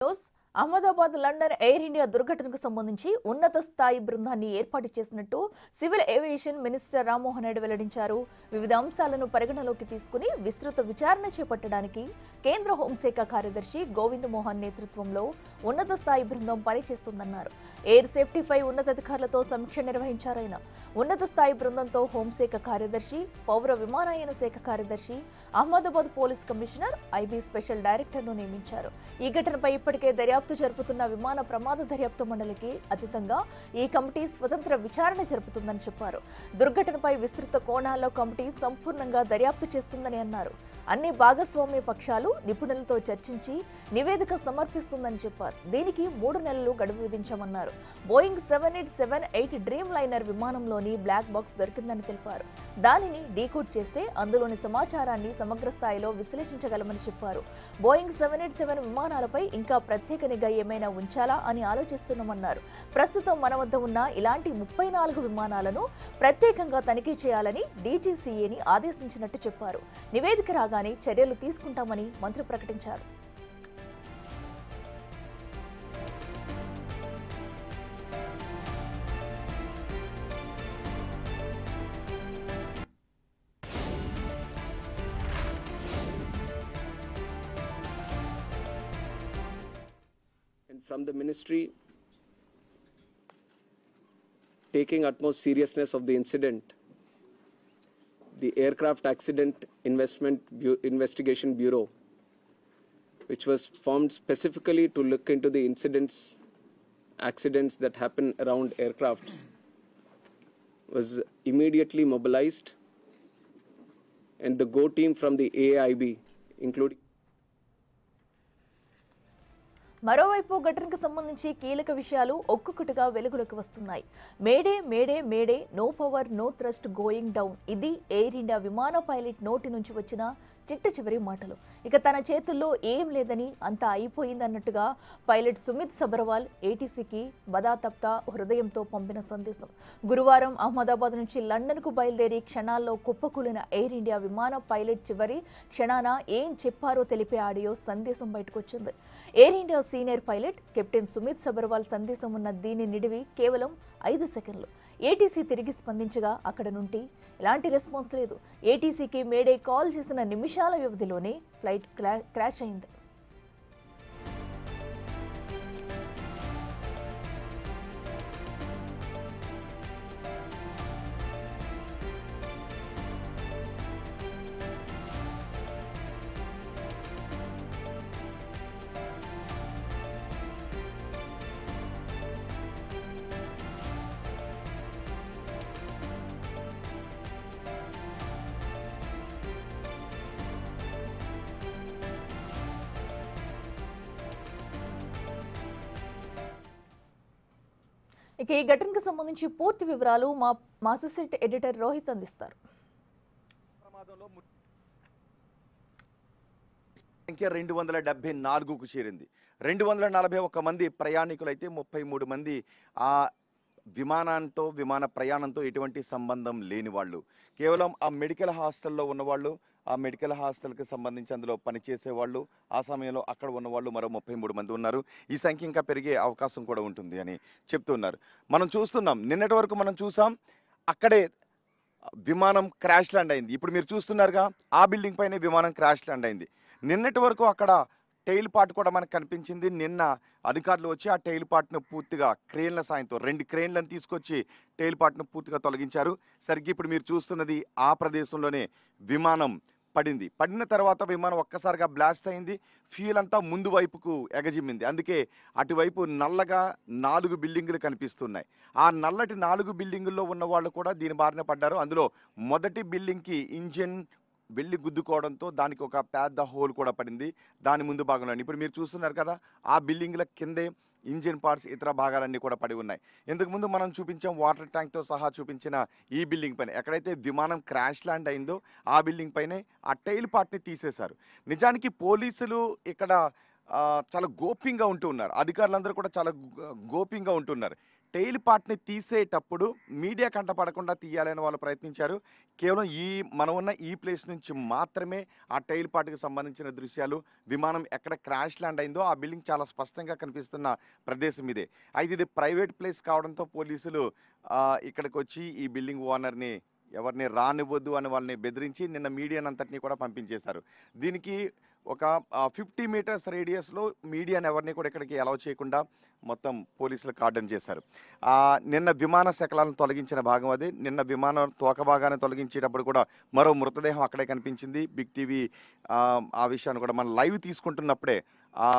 News Ahmedabad London Air India దుర్ఘటనకు సంబంధించి ఉన్నత స్థాయి బృందాన్ని ఏర్పాటు చేసినట్టు civil aviation minister Rammohan Naidu వెల్లడించారు. వివిధ అంశాలను పరిగణలోకి తీసుకుని విస్తృత విచారణ చేపట్టడానికి కేంద్ర హోంశాఖ కార్యదర్శి గోవింద్ మోహన్ నేతృత్వంలో ఉన్నత స్థాయి బృందం పనిచేస్తుందన్నారు. ఎయిర్ సేఫ్టీపై ఉన్నతాధికారులతో సమీక్ష నిర్వహించారాయన. ఉన్నత స్థాయి బృందంతో హోంశాఖ కార్యదర్శి, పౌర విమానయాన శాఖ కార్యదర్శి, Ahmedabad police commissioner, IB special డైరెక్టర్ను నియమించారు. ఈ ఘటనపై ఇప్పటికే దర్యాప్తు జరుపుతున్న విమాన ప్రమాద దర్యాప్తు మండలికి అతీతంగా ఈ కమిటీ స్వతంత్ర విచారణ జరుపుతుందని చెప్పారు. దుర్ఘటనపై విస్తృత కోణాల్లో కమిటీ సంపూర్ణంగా దర్యాప్తు చేస్తుందని అన్నారు. అన్ని భాగస్వామ్య పక్షాలు నిపుణులతో చర్చించి నివేదిక సమర్పిస్తుందని చెప్పారు. దీనికి 3 నెలలు గడువు విధించామన్నారు. బోయింగ్ 787-8 డ్రీమ్ లైనర్ విమానంలోని బ్లాక్ బాక్స్ దొరికిందని తెలిపారు. దానిని డీకోడ్ చేస్తే అందులోని సమాచారాన్ని సమగ్ర స్థాయిలో విశ్లేషించగలమని చెప్పారు. బోయింగ్ 787 విమానాలపై ఇంకా ప్రత్యేక నిఘా ఏమైనా ఉంచాలా అని ఆలోచిస్తున్నామన్నారు. ప్రస్తుతం మన వద్ద ఉన్న ఇలాంటి 34 విమానాలను ప్రత్యేకంగా తనిఖీ చేయాలని డీజీసీఏని ఆదేశించినట్టు చెప్పారు. నివేదిక రాగానే చర్యలు తీసుకుంటామని మంత్రి ప్రకటించారు. From the ministry, taking utmost seriousness of the incident, the Aircraft Accident Investigation Bureau, which was formed specifically to look into the accidents that happen around aircrafts, was immediately mobilized, and the GO team from the AIB, including మరోవైపు ఘటనకు సంబంధించి కీలక విషయాలు ఒక్కొక్కటిగా వెలుగులోకి వస్తున్నాయి. Mayday mayday mayday, no power no thrust going down. ఇది air India విమాన పైలట్ నోటి నుంచి వచ్చిన చిట్ట చివరి మాటలు. ఇక తన చేతుల్లో ఏం లేదని, అంతా అయిపోయిందన్నట్టుగా పైలట్ సుమిత్ సబర్వాల్ ఏటీసీకి బదాతప్తా హృదయంతో పంపిన సందేశం. గురువారం అహ్మదాబాద్ నుంచి లండన్కు బయలుదేరి క్షణాల్లో కుప్పకూలిన ఎయిర్ ఇండియా విమాన పైలట్ చివరి క్షణాన ఏం చెప్పారో తెలిపే ఆడియో సందేశం బయటకొచ్చింది. Air India senior pilot captain Sumit Sabharwal సందేశం ఉన్న దీని నిడివి కేవలం 5 సెకండ్లు. ఏటీసీ తిరిగి స్పందించగా అక్కడ నుండి ఎలాంటి రెస్పాన్స్ లేదు. ఏటీసీకి మేడే కాల్ చేసిన నిమిషాల వ్యవధిలోనే ఫ్లైట్ క్రాష్ అయింది. ఇక ఈ ఘటనకు సంబంధించి పూర్తి వివరాలు మా అసోసియేట్ ఎడిటర్ రోహిత్ అందిస్తారు. సంఖ్య 274కు చేరింది. 241 మంది ప్రయాణికులైతే 33 మంది ఆ విమాన ప్రయాణంతో ఎటువంటి సంబంధం లేని వాళ్ళు. కేవలం ఆ మెడికల్ హాస్టల్లో ఉన్నవాళ్ళు, ఆ మెడికల్ హాస్టల్కి సంబంధించి అందులో పనిచేసేవాళ్ళు, ఆ సమయంలో అక్కడ ఉన్నవాళ్ళు మరో 33 మంది ఉన్నారు. ఈ సంఖ్య ఇంకా పెరిగే అవకాశం కూడా ఉంటుంది అని చెప్తున్నారు. మనం చూస్తున్నాం, నిన్నటి వరకు మనం చూసాం అక్కడే విమానం క్రాష్ ల్యాండ్ అయింది. ఇప్పుడు మీరు చూస్తున్నారుగా ఆ బిల్డింగ్ పైనే విమానం క్రాష్ ల్యాండ్ అయింది. నిన్నటి వరకు అక్కడ టైల్ పార్ట్ కూడా మనకు కనిపించింది. నిన్న అధికారులు వచ్చి ఆ టైల్ పార్ట్ను పూర్తిగా క్రేన్ల సాయంతో 2 క్రేన్లను తీసుకొచ్చి టైల్ పార్ట్ను పూర్తిగా తొలగించారు. సరిగ్గా ఇప్పుడు మీరు చూస్తున్నది ఆ ప్రదేశంలోనే విమానం పడిన తర్వాత విమానం ఒక్కసారిగా బ్లాస్ట్ అయింది. ఫ్యూయల్ అంతా ముందు వైపుకు ఎగజిమ్మింది. అందుకే అటువైపు నల్లగా 4 బిల్డింగులు కనిపిస్తున్నాయి. ఆ నల్లటి 4 బిల్డింగుల్లో ఉన్న వాళ్ళు కూడా దీని బారిన పడ్డారు. అందులో మొదటి బిల్డింగ్కి ఇంజిన్ వెళ్ళి గుద్దుకోవడంతో దానికి ఒక పెద్ద హోల్ కూడా పడింది దాని ముందు భాగంలో. ఇప్పుడు మీరు చూస్తున్నారు కదా, ఆ బిల్డింగ్ల కిందే ఇంజిన్ పార్ట్స్ ఇతర భాగాలన్నీ కూడా పడి ఉన్నాయి. ఇంతకు ముందు మనం చూపించాం వాటర్ ట్యాంక్తో సహా చూపించిన ఈ బిల్డింగ్ పైన ఎక్కడైతే విమానం క్రాష్ ల్యాండ్ అయిందో ఆ బిల్డింగ్ పైనే ఆ టైల్ పార్ట్ని తీసేశారు. నిజానికి పోలీసులు ఇక్కడ చాలా గోప్యంగా ఉంటూ ఉన్నారు. అధికారులందరూ కూడా చాలా గోప్యంగా ఉంటున్నారు. టెయిల్ పార్ట్ని తీసేటప్పుడు మీడియా కంటపడకుండా తీయాలని వాళ్ళు ప్రయత్నించారు. కేవలం మనం ఉన్న ఈ ప్లేస్ నుంచి మాత్రమే ఆ టెయిల్ పార్ట్కి సంబంధించిన దృశ్యాలు, విమానం ఎక్కడ క్రాష్ ల్యాండ్ అయిందో ఆ బిల్డింగ్ చాలా స్పష్టంగా కనిపిస్తున్న ప్రదేశం ఇదే. అయితే ఇది ప్రైవేట్ ప్లేస్ కావడంతో పోలీసులు ఇక్కడికి వచ్చి ఈ బిల్డింగ్ ఓనర్ని ఎవరిని రానివ్వద్దు అని వాళ్ళని బెదిరించి నిన్న మీడియానంతటినీ కూడా పంపించేశారు. దీనికి ఒక 50 మీటర్స్ రేడియస్లో మీడియాని ఎవరిని కూడా ఇక్కడికి అలౌ చేయకుండా మొత్తం పోలీసులు కార్డన్ చేశారు. నిన్న విమాన శకలాలను తొలగించిన భాగం అది. నిన్న విమానం తోక భాగాన్ని తొలగించేటప్పుడు కూడా మరో మృతదేహం అక్కడే కనిపించింది. బిగ్ టీవీ ఆ విషయాన్ని కూడా మనం లైవ్ తీసుకుంటున్నప్పుడే ఆ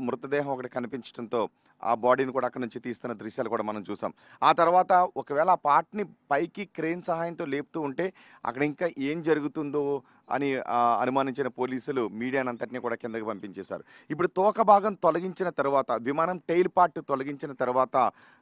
మృతదేహం ఒకటి కనిపించడంతో ఆ బాడీని కూడా అక్కడ నుంచి తీస్తున్న దృశ్యాలు కూడా మనం చూసాం. ఆ తర్వాత ఒకవేళ ఆ పార్ట్ని పైకి క్రేన్ సహాయంతో లేపుతూ ఉంటే అక్కడ ఇంకా ఏం జరుగుతుందో అని అనుమానించిన పోలీసులు మీడియానంతటినీ కూడా కిందకి పంపించేశారు. ఇప్పుడు తోక భాగం తొలగించిన తర్వాత, విమానం టెయిల్ పార్ట్ తొలగించిన తర్వాత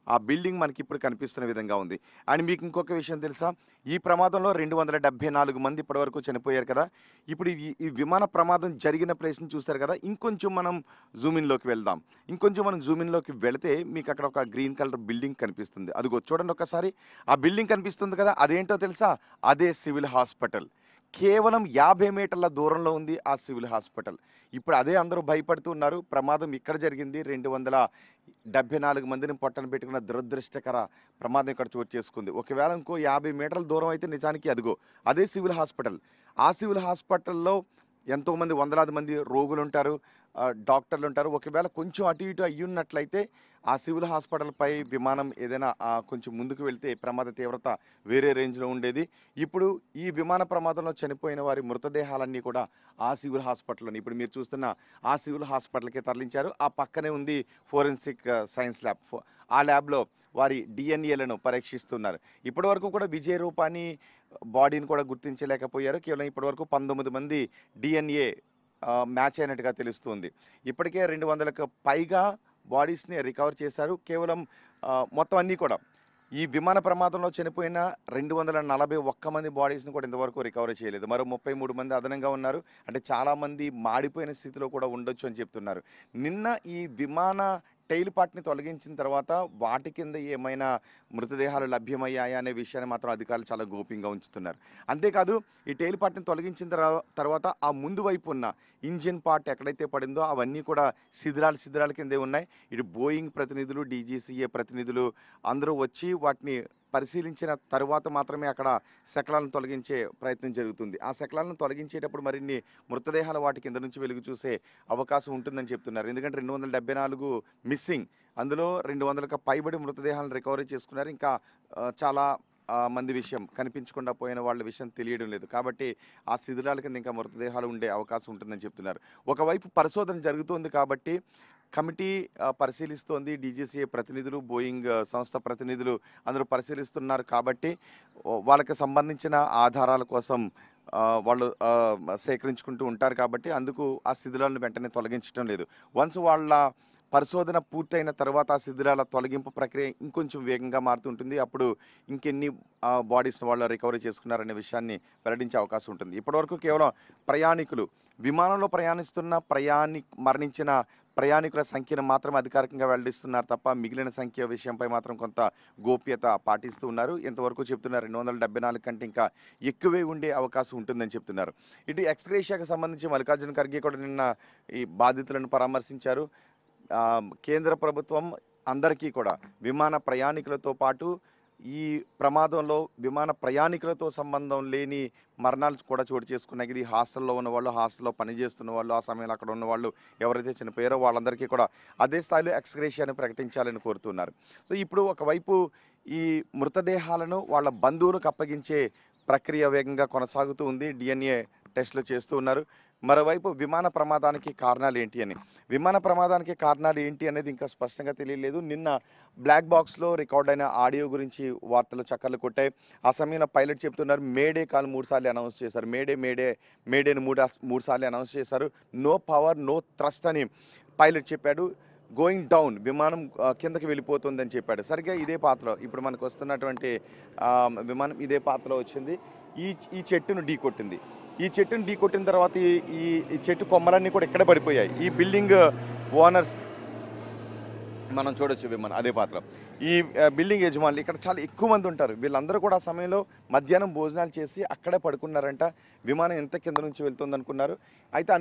ఆ బిల్డింగ్ మనకి ఇప్పుడు కనిపిస్తున్న విధంగా ఉంది. అండ్ మీకు ఇంకొక విషయం తెలుసా, ఈ ప్రమాదంలో 274 మంది ఇప్పటివరకు చనిపోయారు కదా. ఇప్పుడు ఈ విమాన ప్రమాదం జరిగిన ప్లేస్ని చూస్తారు కదా, ఇంకొంచెం మనం జూమిన్లోకి వెళ్దాం. ఇంకొంచెం మనం జూమిన్లోకి వెళితే మీకు అక్కడ ఒక గ్రీన్ కలర్ బిల్డింగ్ కనిపిస్తుంది. అదిగో చూడండి ఒకసారి, ఆ బిల్డింగ్ కనిపిస్తుంది కదా, అదేంటో తెలుసా, అదే సివిల్ హాస్పిటల్. కేవలం 50 మీటర్ల దూరంలో ఉంది ఆ సివిల్ హాస్పిటల్. ఇప్పుడు అదే అందరూ భయపడుతూ ఉన్నారు. ప్రమాదం ఇక్కడ జరిగింది. 274 మందిని పొట్టన పెట్టుకున్న దురదృష్టకర ప్రమాదం ఇక్కడ చోటు చేసుకుంది. ఒకవేళ ఇంకో 50 మీటర్ల దూరం అయితే నిజానికి అదిగో అదే సివిల్ హాస్పిటల్. ఆ సివిల్ హాస్పిటల్లో ఎంతోమంది, వందలాది మంది రోగులు ఉంటారు, డాక్టర్లు ఉంటారు. ఒకవేళ కొంచెం అటు ఇటు అయ్యున్నట్లయితే ఆ సివిల్ హాస్పిటల్పై విమానం ఏదైనా కొంచెం ముందుకు వెళ్తే ప్రమాద తీవ్రత వేరే రేంజ్లో ఉండేది. ఇప్పుడు ఈ విమాన ప్రమాదంలో చనిపోయిన వారి మృతదేహాలన్నీ కూడా ఆ సివిల్ హాస్పిటల్లోని, ఇప్పుడు మీరు చూస్తున్న ఆ సివిల్ హాస్పిటల్కి తరలించారు. ఆ పక్కనే ఉంది ఫోరెన్సిక్ సైన్స్ ల్యాబ్. ఆ ల్యాబ్లో వారి డిఎన్ఏలను పరీక్షిస్తున్నారు. ఇప్పటి వరకు కూడా విజయ రూపాని బాడీని కూడా గుర్తించలేకపోయారు. కేవలం ఇప్పటివరకు 19 మంది డిఎన్ఏ మ్యాచ్ అయినట్టుగా తెలుస్తుంది. ఇప్పటికే 200కు పైగా బాడీస్ని రికవర్ చేశారు. కేవలం మొత్తం అన్నీ కూడా ఈ విమాన ప్రమాదంలో చనిపోయిన 241 మంది బాడీస్ని కూడా ఇంతవరకు రికవరీ చేయలేదు. మరో 33 మంది అదనంగా ఉన్నారు. అంటే చాలామంది మాడిపోయిన స్థితిలో కూడా ఉండొచ్చు అని చెప్తున్నారు. నిన్న ఈ విమాన టెయిల్ పార్ట్ని తొలగించిన తర్వాత వాటి కింద ఏమైనా మృతదేహాలు లభ్యమయ్యాయా అనే విషయాన్ని మాత్రం అధికారులు చాలా గోప్యంగా ఉంచుతున్నారు. అంతేకాదు, ఈ టెయిల్ పార్ట్ని తొలగించిన తర్వాత ఆ ముందు వైపు ఉన్న ఇంజిన్ పార్ట్ ఎక్కడైతే పడిందో అవన్నీ కూడా శిథిరాల కిందే ఉన్నాయి. ఇటు బోయింగ్ ప్రతినిధులు, DGCA ప్రతినిధులు అందరూ వచ్చి వాటిని పరిశీలించిన తరువాత మాత్రమే అక్కడ శకలాలను తొలగించే ప్రయత్నం జరుగుతుంది. ఆ శకలాలను తొలగించేటప్పుడు మరిన్ని మృతదేహాలు వాటి కింద నుంచి వెలుగు చూసే అవకాశం ఉంటుందని చెప్తున్నారు. ఎందుకంటే 274 మిస్సింగ్, అందులో 200కు పైబడి మృతదేహాలను రికవరీ చేసుకున్నారు. ఇంకా చాలా మంది విషయం కనిపించకుండా పోయిన వాళ్ళ విషయం తెలియడం లేదు. కాబట్టి ఆ శిథిరాల కింద ఇంకా మృతదేహాలు ఉండే అవకాశం ఉంటుందని చెప్తున్నారు. ఒకవైపు పరిశోధన జరుగుతోంది కాబట్టి కమిటీ పరిశీలిస్తోంది. DGCA ప్రతినిధులు, బోయింగ్ సంస్థ ప్రతినిధులు అందరూ పరిశీలిస్తున్నారు. కాబట్టి వాళ్ళకి సంబంధించిన ఆధారాల కోసం వాళ్ళు సేకరించుకుంటూ ఉంటారు. కాబట్టి అందుకు ఆ శిథిలాలను వెంటనే తొలగించడం లేదు. వన్స్ వాళ్ళ పరిశోధన పూర్తయిన తర్వాత ఆ శిథిలాల తొలగింపు ప్రక్రియ ఇంకొంచెం వేగంగా మారుతుంటుంది. అప్పుడు ఇంకెన్ని బాడీస్ని వాళ్ళు రికవరీ చేసుకున్నారనే విషయాన్ని వెల్లడించే అవకాశం ఉంటుంది. ఇప్పటివరకు కేవలం ప్రయాణికులు, విమానంలో ప్రయాణిస్తున్న మరణించిన ప్రయాణికుల సంఖ్యను మాత్రం అధికారికంగా వెల్లడిస్తున్నారు తప్ప మిగిలిన సంఖ్య విషయంపై మాత్రం కొంత గోప్యత పాటిస్తూ ఉన్నారు. ఇంతవరకు చెప్తున్నారు 274 కంటే ఇంకా ఎక్కువే ఉండే అవకాశం ఉంటుందని చెప్తున్నారు. ఇటు ఎక్స్గ్రేషియాకి సంబంధించి మల్లికార్జున ఖర్గే కూడా నిన్న ఈ బాధితులను పరామర్శించారు. కేంద్ర ప్రభుత్వం అందరికీ కూడా విమాన ప్రయాణికులతో పాటు ఈ ప్రమాదంలో విమాన ప్రయాణికులతో సంబంధం లేని మరణాలు కూడా చోటు చేసుకున్నాయి. ఇది హాస్టల్లో ఉన్నవాళ్ళు, హాస్టల్లో పనిచేస్తున్న వాళ్ళు, ఆ సమయంలో అక్కడ ఉన్న వాళ్ళు ఎవరైతే చనిపోయారో వాళ్ళందరికీ కూడా అదే స్థాయిలో ఎక్స్గ్రేషియాను ప్రకటించాలని కోరుతున్నారు. సో ఇప్పుడు ఒకవైపు ఈ మృతదేహాలను వాళ్ళ బంధువులకు అప్పగించే ప్రక్రియ వేగంగా కొనసాగుతూ ఉంది. DNA టెస్టులు చేస్తూ ఉన్నారు. మరోవైపు విమాన ప్రమాదానికి కారణాలు ఏంటి అని, విమాన ప్రమాదానికి కారణాలు ఏంటి అనేది ఇంకా స్పష్టంగా తెలియలేదు. నిన్న బ్లాక్ బాక్స్లో రికార్డ్ అయిన ఆడియో గురించి వార్తలు చక్కర్లు కొట్టాయి. ఆ సమయంలో పైలట్ చెప్తున్నారు మేడే కాల్ 3 సార్లు అనౌన్స్ చేశారు. మేడేని 3 సార్లు అనౌన్స్ చేశారు. నో పవర్, నో థ్రస్ట్ అని పైలట్ చెప్పాడు. గోయింగ్ డౌన్, విమానం కిందకి వెళ్ళిపోతుందని చెప్పాడు. సరిగ్గా ఇదే పాత్రలో ఇప్పుడు మనకు వస్తున్నటువంటి విమానం ఇదే పాత్రలో వచ్చింది. ఈ చెట్టును ఢీకొట్టింది. ఈ చెట్టును ఢీకొట్టిన తర్వాత ఈ చెట్టు కొమ్మలన్నీ కూడా ఇక్కడే పడిపోయాయి. ఈ బిల్డింగ్ ఓనర్స్ మనం చూడొచ్చు విమానం అదే పాత్ర. ఈ బిల్డింగ్ యజమానులు ఇక్కడ చాలా ఎక్కువ మంది ఉంటారు. వీళ్ళందరూ కూడా ఆ సమయంలో మధ్యాహ్నం భోజనాలు చేసి అక్కడే పడుకున్నారంట. విమానం ఎంత కింద నుంచి వెళ్తుంది అనుకున్నారు. అయితే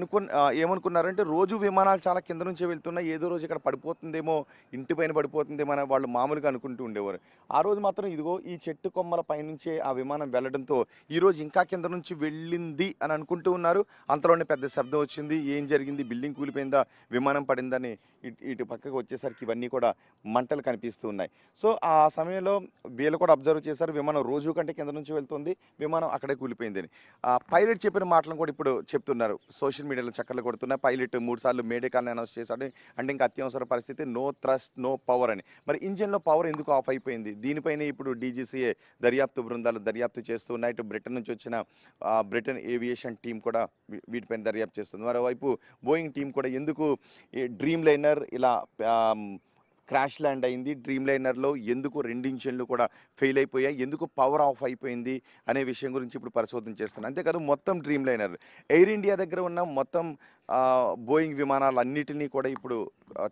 ఏమనుకున్నారంటే రోజు విమానాలు చాలా కింద నుంచే వెళ్తున్నాయి, ఏదో రోజు ఇక్కడ పడిపోతుందేమో, ఇంటిపైన పడిపోతుందేమో అని వాళ్ళు మామూలుగా అనుకుంటూ ఉండేవారు. ఆ రోజు మాత్రం ఇదిగో ఈ చెట్టు కొమ్మల పైనుంచే ఆ విమానం వెళ్ళడంతో ఈరోజు ఇంకా కింద నుంచి వెళ్ళింది అని అనుకుంటూ ఉన్నారు. అంతలోనే పెద్ద శబ్దం వచ్చింది. ఏం జరిగింది, బిల్డింగ్ కూలిపోయిందా, విమానం పడిందని ఇటు పక్కకు వచ్చేసరికి ఇవన్నీ కూడా మంటలు కనిపిస్తూ ఉన్నాయి. సో ఆ సమయంలో వీళ్ళు కూడా అబ్జర్వ్ చేశారు, విమానం రోజు కంటే కింద నుంచి వెళ్తుంది, విమానం అక్కడే కూలిపోయిందని. పైలట్ చెప్పిన మాటలను కూడా ఇప్పుడు చెప్తున్నారు, సోషల్ మీడియాలో చక్కర్లు కొడుతున్నాయి. పైలట్ 3 సార్లు మేడే కాల్ని అనౌన్స్ చేశాడు. అంటే ఇంకా అత్యవసర పరిస్థితి, నో థ్రస్ట్ నో పవర్ అని. మరి ఇంజిన్లో పవర్ ఎందుకు ఆఫ్ అయిపోయింది? దీనిపైన ఇప్పుడు డీజీసీఏ దర్యాప్తు బృందాలు దర్యాప్తు చేస్తున్నాయి. ఇటు బ్రిటన్ నుంచి వచ్చిన బ్రిటన్ ఏవియేషన్ టీం కూడా వీటిపైన దర్యాప్తు చేస్తుంది. మరోవైపు బోయింగ్ టీం కూడా ఎందుకు డ్రీమ్ లైనర్ ఇలా క్రాష్ ల్యాండ్ అయింది, డ్రీమ్ లైనర్లో ఎందుకు 2 ఇంజిన్లు కూడా ఫెయిల్ అయిపోయాయి, ఎందుకు పవర్ ఆఫ్ అయిపోయింది అనే విషయం గురించి ఇప్పుడు పరిశోధన చేస్తున్నాను. అంతేకాదు మొత్తం డ్రీమ్ లైనర్, ఎయిర్ ఇండియా దగ్గర ఉన్న మొత్తం బోయింగ్ విమానాలు అన్నిటినీ కూడా ఇప్పుడు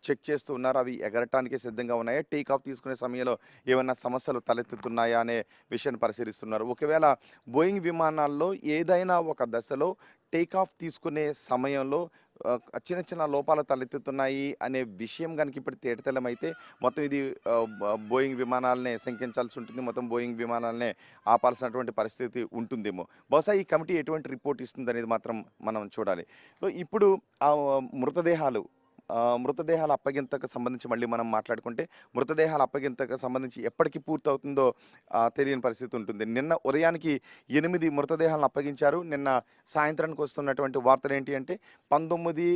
చెక్ చేస్తూ ఉన్నారు. అవి ఎగరటానికి సిద్ధంగా ఉన్నాయా, టేక్ ఆఫ్ తీసుకునే సమయంలో ఏమైనా సమస్యలు తలెత్తుతున్నాయా అనే విషయాన్ని పరిశీలిస్తున్నారు. ఒకవేళ బోయింగ్ విమానాల్లో ఏదైనా ఒక దశలో టేక్ ఆఫ్ తీసుకునే సమయంలో చిన్న చిన్న లోపాలు తలెత్తుతున్నాయి అనే విషయం కనుక ఇప్పుడు తేటతెల్లమైతే మొత్తం ఇది బోయింగ్ విమానాలనే శంకించాల్సి ఉంటుంది, మొత్తం బోయింగ్ విమానాలనే ఆపాల్సినటువంటి పరిస్థితి ఉంటుందేమో. బహుశా ఈ కమిటీ ఎటువంటి రిపోర్ట్ ఇస్తుంది అనేది మాత్రం మనం చూడాలి. సో ఇప్పుడు ఆ మృతదేహాల అప్పగింతకు సంబంధించి మళ్ళీ మనం మాట్లాడుకుంటే, మృతదేహాల అప్పగింతకు సంబంధించి ఎప్పటికి పూర్తవుతుందో తెలియని పరిస్థితి ఉంటుంది. నిన్న ఉదయానికి 8 మృతదేహాలను అప్పగించారు. నిన్న సాయంత్రానికి వస్తున్నటువంటి వార్తలు ఏంటి అంటే 19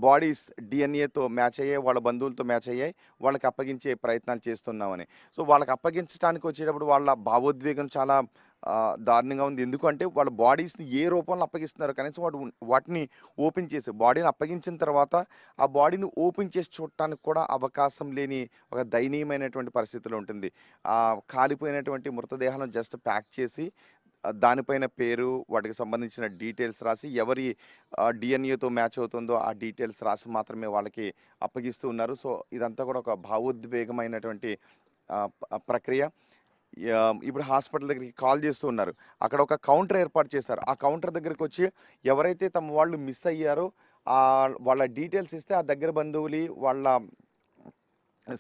బాడీస్ డిఎన్ఏతో మ్యాచ్ అయ్యాయి, వాళ్ళ బంధువులతో మ్యాచ్ అయ్యాయి, వాళ్ళకి అప్పగించే ప్రయత్నాలు చేస్తున్నామని. సో వాళ్ళకి అప్పగించడానికి వచ్చేటప్పుడు వాళ్ళ భావోద్వేగం చాలా దారుణంగా ఉంది. ఎందుకంటే వాళ్ళ బాడీస్ని ఏ రూపంలో అప్పగిస్తున్నారు, కనీసం వాటిని ఓపెన్ చేసి బాడీని అప్పగించిన తర్వాత ఆ బాడీని ఓపెన్ చేసి చూడటానికి కూడా అవకాశం లేని ఒక దయనీయమైనటువంటి పరిస్థితిలో ఉంటుంది. కాలిపోయినటువంటి మృతదేహాలను జస్ట్ ప్యాక్ చేసి దానిపైన పేరు, వాటికి సంబంధించిన డీటెయిల్స్ రాసి, ఎవరి డిఎన్ఏతో మ్యాచ్ అవుతుందో ఆ డీటెయిల్స్ రాసి మాత్రమే వాళ్ళకి అప్పగిస్తూ ఉన్నారు. సో ఇదంతా కూడా ఒక భావోద్వేగమైనటువంటి ప్రక్రియ. ఇప్పుడు హాస్పిటల్ దగ్గరికి కాల్ చేస్తూ ఉన్నారు. అక్కడ ఒక కౌంటర్ ఏర్పాటు చేశారు. ఆ కౌంటర్ దగ్గరికి వచ్చి ఎవరైతే తమ వాళ్ళు మిస్ అయ్యారో వాళ్ళ డీటెయిల్స్ ఇస్తే ఆ దగ్గర బంధువులు, వాళ్ళ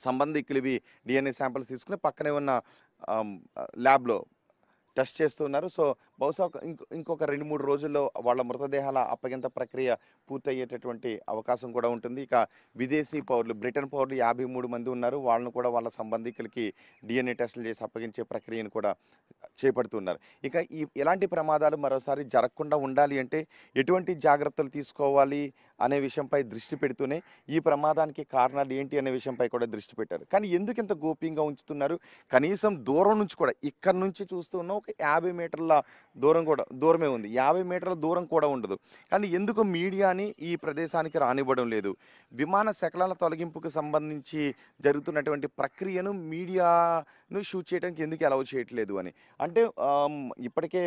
సంబంధికులవి డిఎన్ఏ శాంపిల్స్ తీసుకుని పక్కనే ఉన్న ల్యాబ్లో టెస్ట్ చేస్తున్నారు. సో బహుశా ఇంకొక 2-3 రోజుల్లో వాళ్ళ మృతదేహాల అప్పగింత ప్రక్రియ పూర్తయ్యేటటువంటి అవకాశం కూడా ఉంటుంది. ఇక విదేశీ పౌరులు, బ్రిటన్ పౌరులు 53 మంది ఉన్నారు. వాళ్ళను కూడా వాళ్ళ సంబంధికులకి డిఎన్ఏ టెస్టులు చేసి అప్పగించే ప్రక్రియను కూడా చేపడుతున్నారు. ఇక ఎలాంటి ప్రమాదాలు మరోసారి జరగకుండా ఉండాలి అంటే ఎటువంటి జాగ్రత్తలు తీసుకోవాలి అనే విషయంపై దృష్టి పెడుతూనే ఈ ప్రమాదానికి కారణాలు ఏంటి అనే విషయంపై కూడా దృష్టి పెట్టారు. కానీ ఎందుకు ఇంత గోప్యంగా ఉంచుతున్నారు? కనీసం దూరం నుంచి కూడా, ఇక్కడ నుంచి చూస్తూ ఉన్న ఒక 50 మీటర్ల దూరమే ఉంది, 50 మీటర్ల దూరం కూడా ఉండదు. కానీ ఎందుకు మీడియాని ఈ ప్రదేశానికి రానివ్వడం లేదు? విమాన శకలాల తొలగింపుకు సంబంధించి జరుగుతున్నటువంటి ప్రక్రియను మీడియాను షూట్ చేయడానికి ఎందుకు అలౌ చేయట్లేదు అని. అంటే ఇప్పటికే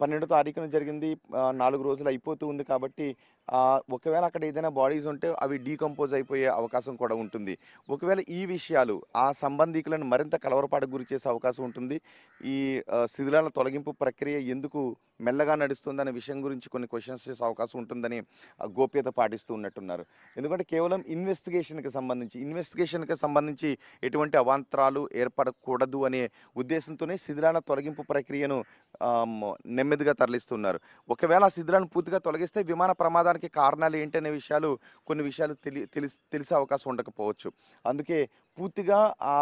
12వ తారీఖున జరిగింది, 4 రోజులు అయిపోతూ ఉంది. కాబట్టి ఒకవేళ అక్కడ ఏదైనా బాడీస్ ఉంటే అవి డీకంపోజ్ అయిపోయే అవకాశం కూడా ఉంటుంది. ఒకవేళ ఈ విషయాలు ఆ సంబంధికులను మరింత కలవరపాటుకు గురి చేసే అవకాశం ఉంటుంది. ఈ శిథిలాల తొలగింపు ప్రక్రియ ఎందుకు మెల్లగా నడుస్తుంది అనే విషయం గురించి కొన్ని క్వశ్చన్స్ చేసే అవకాశం ఉంటుందని గోప్యత పాటిస్తూ ఉన్నట్టున్నారు. ఎందుకంటే కేవలం ఇన్వెస్టిగేషన్కి సంబంధించి ఎటువంటి అవాంతరాలు ఏర్పడకూడదు అనే ఉద్దేశంతోనే శిథిలాల తొలగింపు ప్రక్రియను నెమ్మదిగా తరలిస్తున్నారు. ఒకవేళ ఆ శిథిలాలను పూర్తిగా తొలగిస్తే విమాన ప్రమాదానికి కారణాలు ఏంటనే కొన్ని విషయాలు తెలిసే అవకాశం ఉండకపోవచ్చు. అందుకే పూర్తిగా ఆ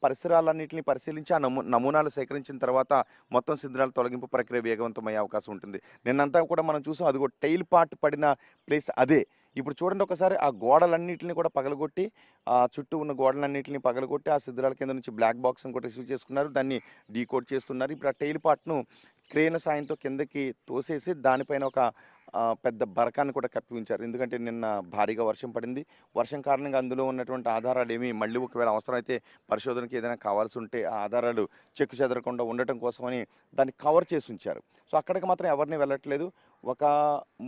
పరిసరాలన్నింటినీ పరిశీలించి ఆ నమూనాలు సేకరించిన తర్వాత మొత్తం శిథిలాల తొలగింపు ప్రక్రియ వేగవంతమయ్యే అవకాశం ఉంటుంది. నిన్నంతా కూడా మనం చూసాం, అదిగో టైల్ పార్ట్ పడిన ప్లేస్ అదే. ఇప్పుడు చూడండి ఒకసారి, ఆ గోడలన్నింటినీ కూడా పగలగొట్టి, ఆ చుట్టూ ఉన్న గోడలన్నింటినీ పగలగొట్టి ఆ శిథిలాల కింద నుంచి బ్లాక్ బాక్స్ కూడా రిసీవ్ చేసుకున్నారు, దాన్ని డీకోడ్ చేస్తున్నారు. ఇప్పుడు ఆ టైల్ పార్ట్ను క్రేన్ సాయంతో కిందకి తోసేసి దానిపైన ఒక పెద్ద బరకాన్ని కూడా కప్పి ఉంచారు. ఎందుకంటే నిన్న భారీగా వర్షం పడింది. వర్షం కారణంగా అందులో ఉన్నటువంటి ఆధారాలు ఏమి మళ్ళీ ఒకవేళ అవసరమైతే పరిశోధనకి ఏదైనా కావాల్సి ఉంటే ఆ ఆధారాలు చెక్కు చెదరకుండా ఉండటం కోసమని దాన్ని కవర్ చేసి ఉంచారు. సో అక్కడికి మాత్రం ఎవరిని వెళ్ళట్లేదు. ఒక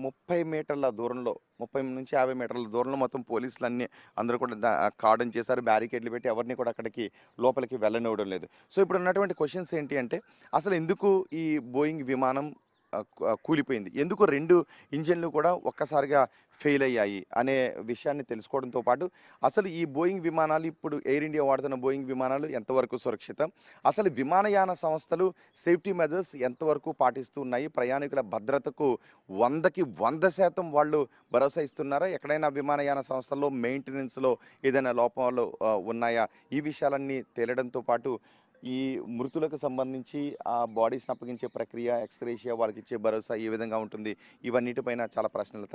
30 మీటర్ల దూరంలో 30 నుంచి 50 మీటర్ల దూరంలో మొత్తం పోలీసులు అందరూ కూడా కార్డన్ చేశారు, బ్యారికేడ్లు పెట్టి ఎవరిని కూడా అక్కడికి లోపలికి వెళ్ళనివ్వడం లేదు. సో ఇప్పుడు ఉన్నటువంటి క్వశ్చన్స్ ఏంటి అంటే అసలు ఎందుకు ఈ బోయింగ్ విమానం కూలిపోయింది, ఎందుకు 2 ఇంజన్లు కూడా ఒక్కసారిగా ఫెయిల్ అయ్యాయి అనే విషయాన్ని తెలుసుకోవడంతో పాటు అసలు ఈ బోయింగ్ విమానాలు ఇప్పుడు ఎయిర్ ఇండియా వాడుతున్న బోయింగ్ విమానాలు ఎంతవరకు సురక్షితం, అసలు విమానయాన సంస్థలు సేఫ్టీ మెజర్స్ ఎంతవరకు పాటిస్తూ ఉన్నాయి, ప్రయాణికుల భద్రతకు 100కి 100% వాళ్ళు భరోసా ఇస్తున్నారా, ఎక్కడైనా విమానయాన సంస్థల్లో మెయింటెనెన్స్లో ఏదైనా లోపాలు ఉన్నాయా, ఈ విషయాలన్నీ తేలడంతో పాటు ఈ మృతులకు సంబంధించి ఆ బాడీస్ని అప్పగించే ప్రక్రియ, ఎక్స్‌గ్రేషియా, వాళ్ళకి ఇచ్చే భరోసా ఏ విధంగా ఉంటుంది, ఇవన్నిటిపైన చాలా ప్రశ్నలు